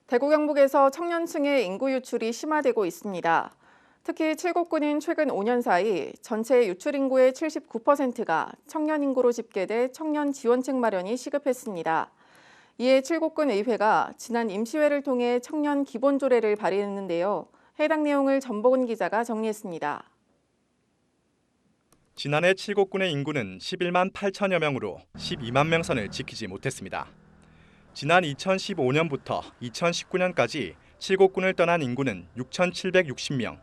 대구 경북에서 청년층의 인구 유출이 심화되고 있습니다. 특히 칠곡군은 최근 5년 사이 전체 유출 인구의 79%가 청년 인구로 집계돼 청년 지원책 마련이 시급했습니다. 이에 칠곡군 의회가 지난 임시회를 통해 청년 기본 조례를 발의했는데요. 해당 내용을 전복은 기자가 정리했습니다. 지난해 칠곡군의 인구는 11만 8천여 명으로 12만 명 선을 지키지 못했습니다. 지난 2015년부터 2019년까지 칠곡군을 떠난 인구는 6,760명.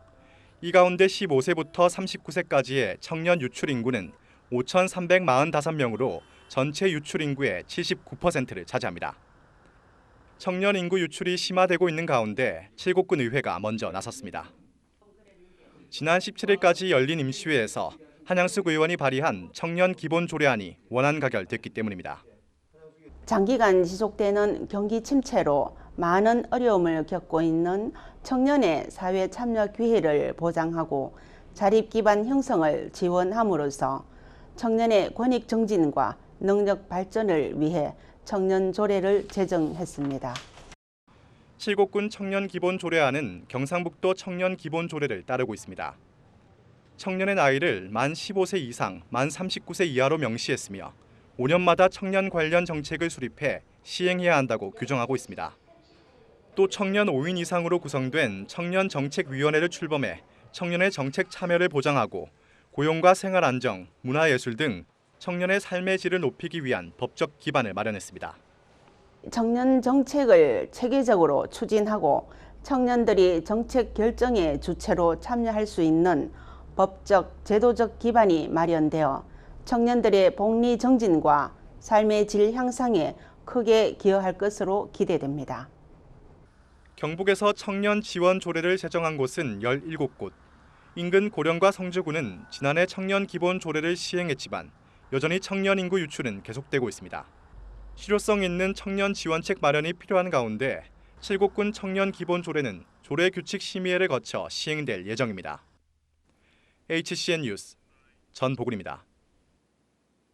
이 가운데 15세부터 39세까지의 청년 유출 인구는 5,345명으로 전체 유출 인구의 79%를 차지합니다. 청년 인구 유출이 심화되고 있는 가운데 칠곡군 의회가 먼저 나섰습니다. 지난 17일까지 열린 임시회에서 한양숙 의원이 발의한 청년 기본 조례안이 원안 가결됐기 때문입니다. 장기간 지속되는 경기 침체로 많은 어려움을 겪고 있는 청년의 사회 참여 기회를 보장하고 자립 기반 형성을 지원함으로써 청년의 권익 증진과 능력 발전을 위해 청년 조례를 제정했습니다. 칠곡군 청년 기본 조례안은 경상북도 청년 기본 조례를 따르고 있습니다. 청년의 나이를 만 15세 이상, 만 39세 이하로 명시했으며 5년마다 청년 관련 정책을 수립해 시행해야 한다고 규정하고 있습니다. 또 청년 5인 이상으로 구성된 청년정책위원회를 출범해 청년의 정책 참여를 보장하고 고용과 생활 안정, 문화예술 등 청년의 삶의 질을 높이기 위한 법적 기반을 마련했습니다. 청년 정책을 체계적으로 추진하고 청년들이 정책 결정의 주체로 참여할 수 있는 법적, 제도적 기반이 마련되어 청년들의 복리 정진과 삶의 질 향상에 크게 기여할 것으로 기대됩니다. 경북에서 청년 지원 조례를 제정한 곳은 17곳. 인근 고령과 성주군은 지난해 청년 기본 조례를 시행했지만 여전히 청년 인구 유출은 계속되고 있습니다. 실효성 있는 청년 지원책 마련이 필요한 가운데 칠곡군 청년 기본 조례는 조례 규칙 심의회를 거쳐 시행될 예정입니다. HCN 뉴스 전보근입니다.